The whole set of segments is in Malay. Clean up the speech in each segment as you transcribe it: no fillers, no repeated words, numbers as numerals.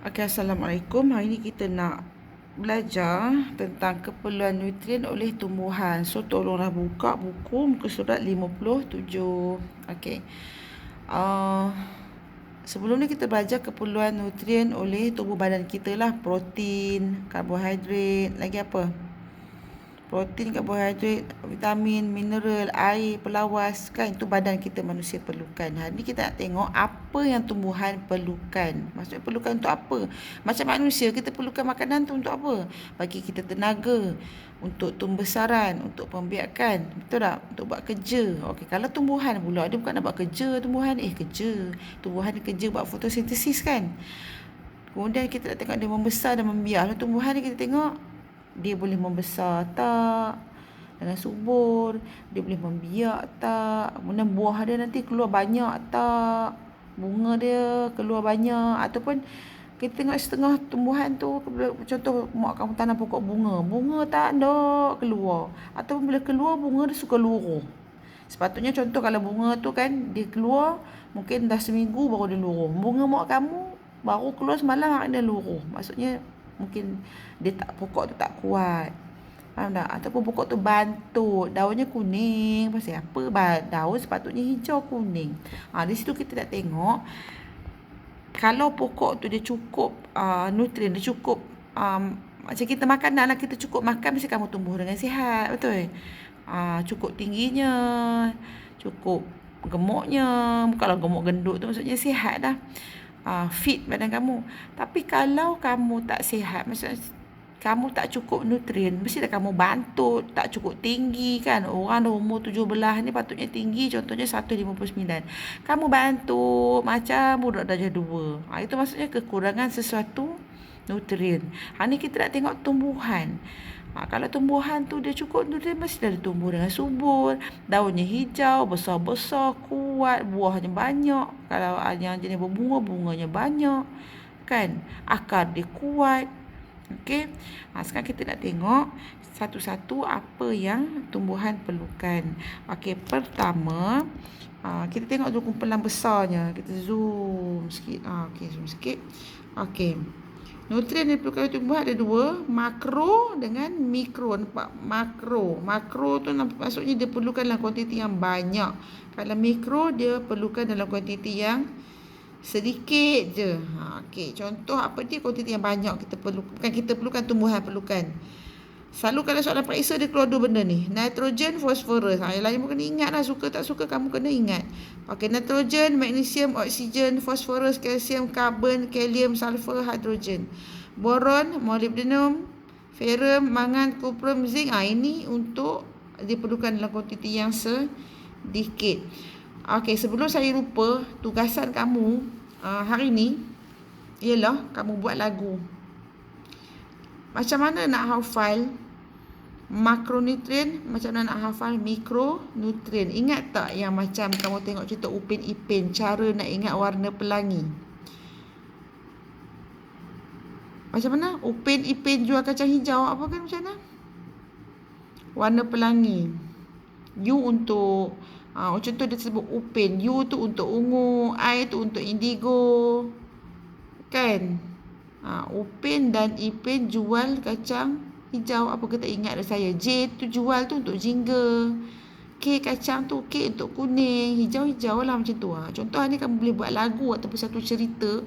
Okay, Assalamualaikum. Hari ni kita nak belajar tentang keperluan nutrien oleh tumbuhan. So, tolonglah buka buku muka surat 57. Okay. Sebelum ni kita belajar keperluan nutrien oleh tubuh badan kita lah. Protein, karbohidrat, lagi apa? Protein, karbohidrat, vitamin, mineral, air, pelawas, kan itu badan kita manusia perlukan. Hari ni kita nak tengok apa yang tumbuhan perlukan. Maksudnya perlukan untuk apa? Macam manusia kita perlukan makanan tu untuk apa? Bagi kita tenaga, untuk tumbesaran, untuk pembiakan, betul tak? Untuk buat kerja. Okey, kalau tumbuhan pula dia bukan nak buat kerja tumbuhan, kerja. Tumbuhan dia kerja buat fotosintesis kan. Kemudian kita nak tengok dia membesar dan membiak. Tumbuhan ni kita tengok dia boleh membesar tak dengan subur, dia boleh membiak tak, kemudian buah dia nanti keluar banyak tak, bunga dia keluar banyak, ataupun kita tengok setengah tumbuhan tu, contoh mak kamu tanam pokok bunga tak ada keluar, ataupun bila keluar bunga dia suka luruh. Sepatutnya contoh kalau bunga tu kan dia keluar mungkin dah seminggu baru dia luruh. Bunga mak kamu baru keluar semalam hari dia luruh. Maksudnya mungkin dia pokok tu tak kuat. Faham tak? Ataupun pokok tu bantut, daunnya kuning. Pasal apa? Daun sepatutnya hijau kuning. Di situ kita nak tengok kalau pokok tu dia cukup nutrien, dia cukup macam kita makanan lah, kita cukup makan mesti kamu tumbuh dengan sihat, betul? Cukup tingginya, cukup gemuknya, bukanlah gemuk gendut tu maksudnya sihat dah. Fit badan kamu. Tapi kalau kamu tak sihat, maksudnya kamu tak cukup nutrien, mesti kamu bantut, tak cukup tinggi kan. Orang dah umur 17 ni patutnya tinggi, contohnya 159. Kamu bantut macam budak darjah 2. Itu maksudnya kekurangan sesuatu nutrien. Ni kita nak tengok tumbuhan. Kalau tumbuhan tu dia cukup nutrien, mesti dia tumbuh dengan subur, daunnya hijau, besar-besar, kuat, buahnya banyak. Kalau yang jenis berbunga, bunganya banyak, kan? Akar dia kuat. Okey. Sekarang kita nak tengok satu-satu apa yang tumbuhan perlukan. Okey, pertama kita tengok dulu kumpulan besarnya. Kita zoom sikit. Okey, zoom sikit. Okey. Nutrien yang diperlukan oleh tumbuhan ada dua, makro dengan mikro. Nampak? Makro tu maksudnya dia perlukan dalam kuantiti yang banyak. Kalau mikro dia perlukan dalam kuantiti yang sedikit je. Okey, contoh apa dia kuantiti yang banyak kita perlukan. Bukan kita perlukan, tumbuhan perlukan. Selalu kalau soalan periksa dia keluar dua benda ni. Nitrogen, fosforus. Yang lain pun kena ingat lah. Suka tak suka kamu kena ingat. Okey, nitrogen, magnesium, oksigen, fosforus, kalsium, karbon, kalium, sulfur, hidrogen. Boron, molybdenum, ferrum, mangan, kuprum, zinc. Ini untuk diperlukan dalam kuantiti yang sedikit. Okey, sebelum saya lupa, tugasan kamu hari ni ialah kamu buat lagu. Macam mana nak hafal makronutrien, macam mana nak hafal mikronutrien. Ingat tak yang macam kamu tengok cerita Upin Ipin, cara nak ingat warna pelangi. Macam mana? Upin Ipin jual kacang hijau, apa kan macam mana? Warna pelangi. U untuk contoh dia sebut Upin, U tu untuk ungu, I tu untuk indigo. Kan? Upin dan Ipin jual kacang hijau. Apa kita ingat dah saya? J tu jual tu untuk jingga. K kacang tu, K untuk kuning. Hijau-hijau lah macam tu. Contoh ni kamu boleh buat lagu ataupun satu cerita.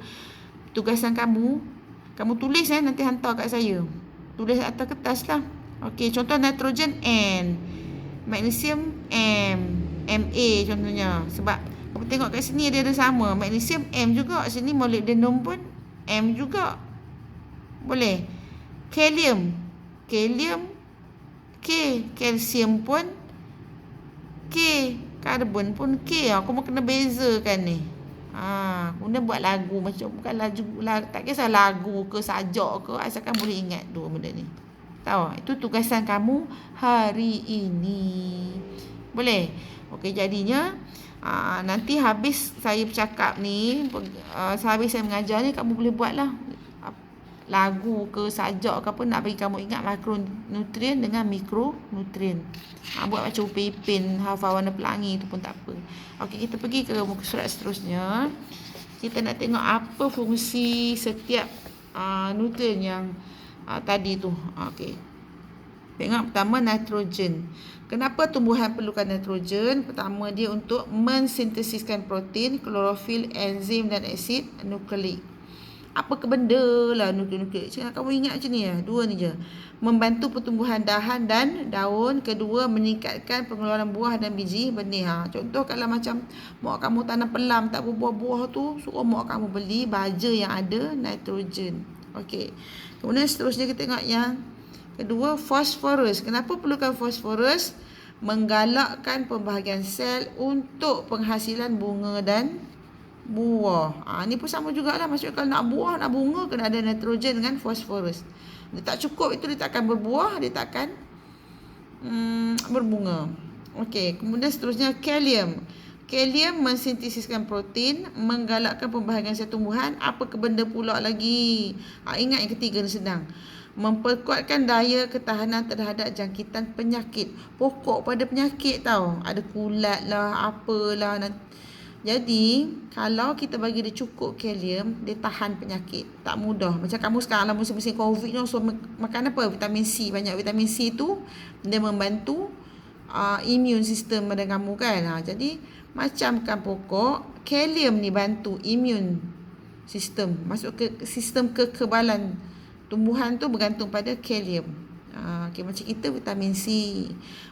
Tugasan kamu tulis nanti hantar kat saya. Tulis atas kertas lah. Okey, contoh nitrogen N, magnesium M, Ma contohnya. Sebab kamu tengok kat sini dia ada sama. Magnesium M juga. Sini molybdenum pun M juga. Boleh. Kalium K. Kalsium pun K. Karbon pun K. Aku mau kena bezakan ni. Kemudian buat lagu. Macam bukan lagu, tak kisah lagu ke sajak ke, asalkan boleh ingat dua benda ni. Tahu? Itu tugasan kamu hari ini. Boleh? Okey, jadinya nanti habis saya bercakap ni, habis saya mengajar ni, kamu boleh buatlah lagu ke sajak ke apa, nak bagi kamu ingat makronutrien dengan mikronutrien. Buat macam Upin Ipin, hafal warna pelangi tu pun tak apa. Okey, kita pergi ke muka surat seterusnya. kita nak tengok apa fungsi setiap nutrien yang tadi tu. Okey. Tengok pertama nitrogen. Kenapa tumbuhan perlukan nitrogen? Pertama dia untuk mensintesiskan protein, klorofil, enzim dan asid nukleik. Apa ke benda lah nukleik? Cakap kamu ingat macam ni ya? Dua ni je. Membantu pertumbuhan dahan dan daun. Kedua, meningkatkan pengeluaran buah dan biji benih. Contoh kalau macam mak kamu tanam pelam tak berbuah-buah tu, suruh mak kamu beli baja yang ada nitrogen. Okey. Kemudian seterusnya kita tengok yang kedua, fosforus. Kenapa perlukan fosforus? Menggalakkan pembahagian sel untuk penghasilan bunga dan buah. Ni pun sama jugalah. Maksudnya kalau nak buah, nak bunga, kena ada nitrogen dengan fosforus. Dia tak cukup itu, dia tak akan berbuah, dia tak akan berbunga. Okey, kemudian seterusnya kalium. Kalium mensintesiskan protein, menggalakkan pembahagian sel tumbuhan. Apa ke benda pula lagi? Ingat yang ketiga ni senang. Memperkuatkan daya ketahanan terhadap jangkitan penyakit. Pokok pada penyakit tau. Ada kulat lah, apalah. Jadi, kalau kita bagi dia cukup kalium, dia tahan penyakit. Tak mudah. Macam kamu sekarang lah musim-musim COVID ni, so makan apa? Vitamin C. Banyak vitamin C tu, dia membantu immune system pada kamu kan. Jadi, macamkan pokok, kalium ni bantu immune system. Masuk ke sistem kekebalan tumbuhan tu bergantung pada kalium. Okay, macam kita vitamin C.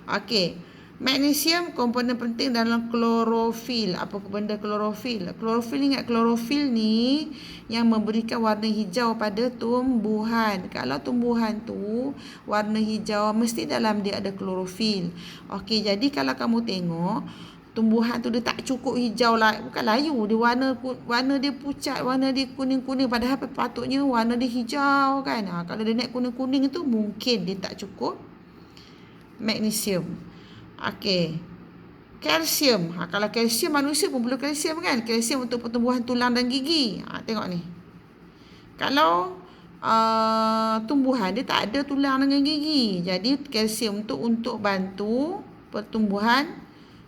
Okey. Magnesium komponen penting dalam klorofil. Apa benda klorofil? Klorofil, ingat klorofil ni yang memberikan warna hijau pada tumbuhan. Kalau tumbuhan tu warna hijau, mesti dalam dia ada klorofil. Okey, jadi kalau kamu tengok tumbuhan tu dia tak cukup hijau lah, bukan layu, dia warna dia pucat, warna dia kuning-kuning, padahal patutnya warna dia hijau kan. Kalau dia naik kuning-kuning tu mungkin dia tak cukup magnesium. Okey. Kalsium. Kalau kalsium, manusia pun perlu kalsium kan. Kalsium untuk pertumbuhan tulang dan gigi. Tengok ni. Kalau tumbuhan dia tak ada tulang dengan gigi, jadi kalsium tu untuk bantu pertumbuhan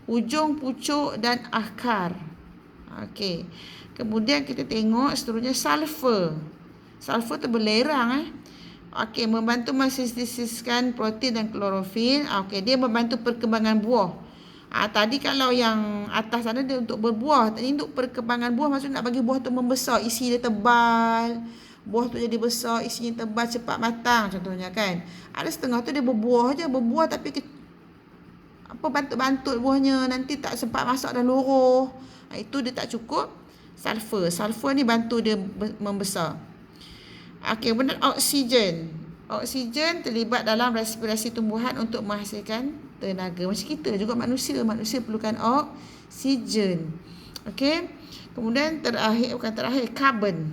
ujung pucuk dan akar. Okey. Kemudian kita tengok seterusnya sulfur. Sulfur tu berlerang Okey, membantu mensintesiskan protein dan klorofil. Okey, dia membantu perkembangan buah. Tadi kalau yang atas sana dia untuk berbuah. Tadi untuk perkembangan buah, maksudnya nak bagi buah tu membesar, isi dia tebal. Buah tu jadi besar, isinya tebal, cepat matang contohnya kan. Ada setengah tu dia berbuah je, berbuah tapi bantut-bantut buahnya, nanti tak sempat masak dah luruh. Itu dia tak cukup sulfur. Sulfur ni bantu dia membesar. Okey, kemudian oksigen. Oksigen terlibat dalam respirasi tumbuhan untuk menghasilkan tenaga. Macam kita juga manusia perlukan oksigen. Okey. Kemudian karbon.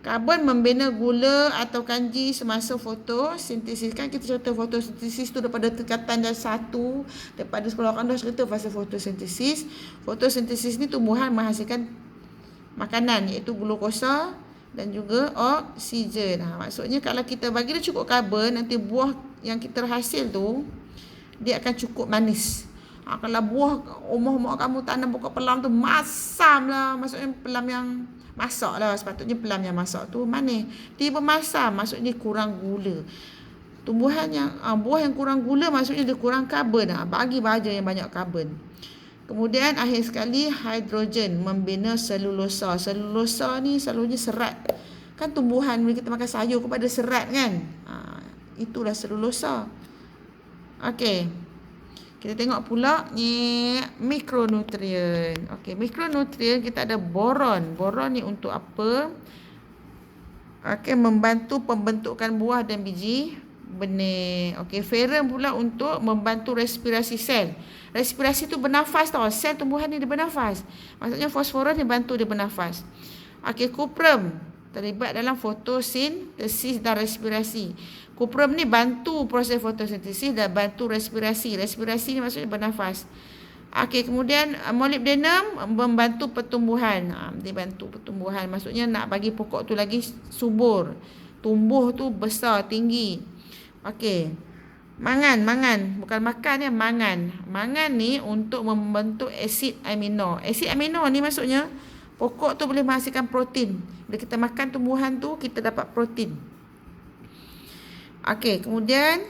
Karbon membina gula atau kanji semasa fotosintesis. Kan kita cerita fotosintesis tu daripada tingkatan dah 1, daripada sekolah kan dah cerita pasal fotosintesis. Fotosintesis ni tumbuhan menghasilkan makanan, iaitu glukosa dan juga oksigen. Maksudnya kalau kita bagi dia cukup karbon, nanti buah yang kita hasil tu dia akan cukup manis. Kalau buah rumah kamu tanam pokok pelam tu masam lah, maksudnya pelam yang masak lah, sepatutnya pelam yang masak tu manis. Dia bermasam, maksudnya kurang gula. Tumbuhan yang buah yang kurang gula maksudnya dia kurang karbon. Bagi baja yang banyak karbon. Kemudian akhir sekali hidrogen membina selulosa. Selulosa ni selalunya serat. Kan tumbuhan bila kita makan sayur kepada serat kan. Itulah selulosa. Okey. Kita tengok pula ni mikronutrien. Okey, mikronutrien kita ada boron. Boron ni untuk apa? Okey, membantu pembentukan buah dan biji benih. Okey, ferrum pula untuk membantu respirasi sel. Respirasi tu bernafas tau. Sel tumbuhan ni dia bernafas. Maksudnya fosforus ni bantu dia bernafas. Okey, kuprum terlibat dalam fotosintesis dan respirasi. Kuprum ni bantu proses fotosintesis dan bantu respirasi. Respirasi ni maksudnya bernafas. Okey, kemudian molybdenum membantu pertumbuhan. Dia bantu pertumbuhan. Maksudnya nak bagi pokok tu lagi subur. Tumbuh tu besar, tinggi. Okey. Mangan. Bukan makan ya, mangan. Mangan ni untuk membentuk asid amino. Asid amino ni maksudnya Pokok tu boleh menghasilkan protein. Bila kita makan tumbuhan tu, kita dapat protein. Okey, kemudian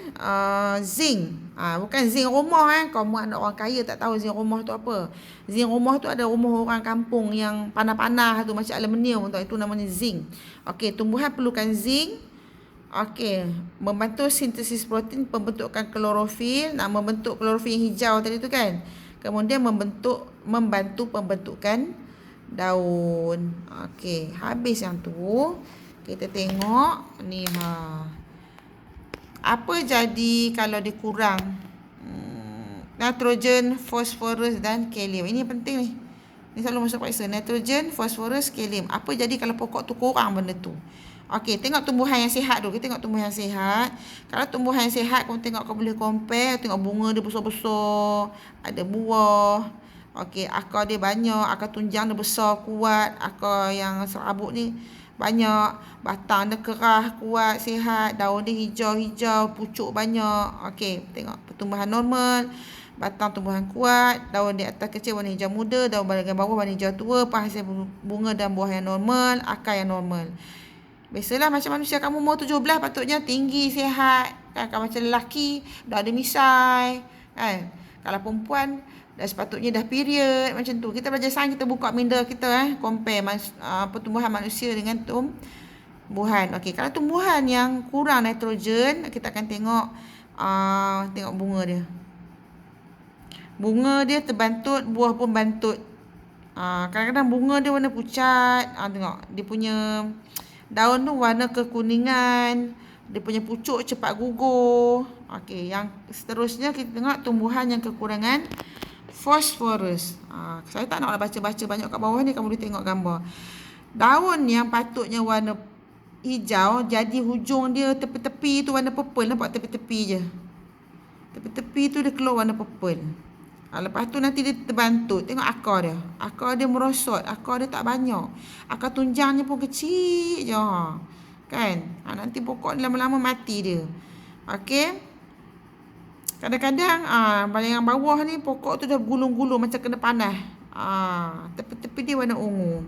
zinc. Bukan zinc rumah Kau anak orang kaya tak tahu zinc rumah tu apa. Zinc rumah tu ada rumah orang kampung yang panah-panah tu macam aluminium tu, itu namanya zinc. Okey, tumbuhan perlukan zinc. Okey, membantu sintesis protein, pembentukan klorofil, membentuk klorofil yang hijau tadi tu kan. Kemudian membantu pembentukan daun. Okey, habis yang tu. Kita tengok ni apa jadi kalau dia kurang nitrogen, fosforus dan kalium. Ini penting ni. Ni selalu masuk periksa. Nitrogen, fosforus, kalium. Apa jadi kalau pokok tu kurang benda tu? Okey, tengok tumbuhan yang sihat dulu. Kita tengok tumbuhan yang sihat. Kalau tumbuhan yang sihat, kau tengok, kau boleh compare. Tengok bunga dia besar-besar. Ada buah. Okey, akar dia banyak. Akar tunjang dia besar, kuat. Akar yang serabut ni banyak. Batang dia kerah, kuat, sihat. Daun dia hijau-hijau, pucuk banyak. Okey, tengok pertumbuhan normal. Batang tumbuhan kuat, daun di atas kecil warna hijau muda, daun bahagian bawah warna hijau tua, penghasil bunga dan buah yang normal, akar yang normal. Biasalah macam manusia, kamu umur 17 patutnya tinggi, sihat. Kan? Kalau macam lelaki, dah ada misai. Kan? Kalau perempuan, dah sepatutnya dah period. Macam tu. Kita belajar sains, kita buka minda kita. Compare pertumbuhan manusia dengan tumbuhan. Okey, kalau tumbuhan yang kurang nitrogen, kita akan tengok bunga dia. Bunga dia terbantut, buah pun bantut. Kadang-kadang bunga dia warna pucat. Tengok, dia punya daun tu warna kekuningan. Dia punya pucuk cepat gugur. Okey, yang seterusnya kita tengok tumbuhan yang kekurangan fosforus. Saya tak nak baca-baca banyak kat bawah ni, kamu boleh tengok gambar. Daun yang patutnya warna hijau, jadi hujung dia tepi-tepi tu warna purple. Nampak tepi-tepi je. Tepi-tepi tu dia keluar warna purple. Lepas tu nanti dia terbantut. Tengok akar dia. Akar dia merosot. Akar dia tak banyak. Akar tunjangnya pun kecil je. Kan? Nanti pokok ni lama-lama mati dia. Okey. Kadang-kadang yang bawah ni pokok tu dah gulung-gulung macam kena panah. Tepi-tepi dia warna ungu.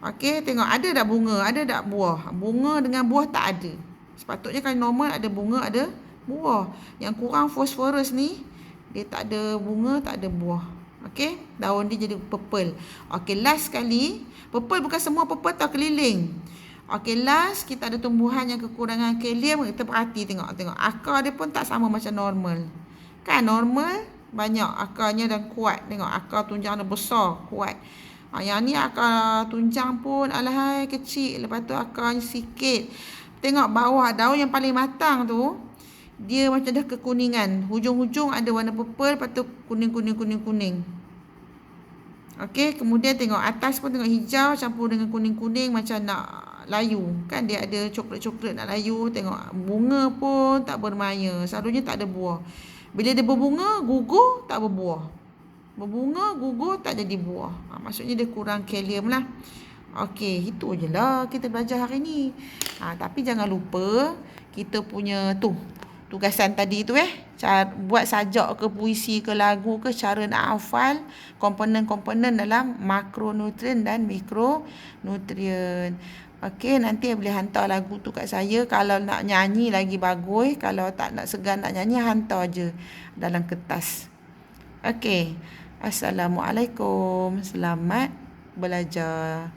Okey, tengok ada tak bunga, ada tak buah. Bunga dengan buah tak ada. Sepatutnya kalau normal ada bunga, ada buah. Yang kurang fosforus ni, dia tak ada bunga, tak ada buah. Okey, daun dia jadi purple. Okey, last sekali. Purple bukan semua purple tau, keliling. Okey, last kita ada tumbuhan yang kekurangan kalium. Kita perhati, tengok. Akar dia pun tak sama macam normal. Kan normal, banyak akarnya dan kuat. Tengok, akar tunjang dia besar, kuat. Yang ni akar tunjang pun alahai kecil. Lepas tu akarnya sikit. Tengok bawah daun yang paling matang tu, dia macam dah kekuningan. Hujung-hujung ada warna purple, lepas tu kuning. Okey, kemudian tengok atas pun tengok hijau campur dengan kuning-kuning macam nak layu. Kan dia ada coklat-coklat nak layu. Tengok bunga pun tak bermaya. Selalunya tak ada buah. Bila dia berbunga, gugur, tak berbuah. Berbunga, gugur, tak jadi buah. Maksudnya dia kurang kalium lah. Okey, itu je lah kita belajar hari ni. Tapi jangan lupa kita punya tugasan tadi tu buat sajak ke puisi ke lagu ke, cara nak hafal komponen-komponen dalam makronutrien dan mikronutrien. Okey, nanti boleh hantar lagu tu kat saya. Kalau nak nyanyi lagi bagus. Kalau tak nak segan nak nyanyi, hantar je dalam kertas. Okey. Assalamualaikum. Selamat belajar.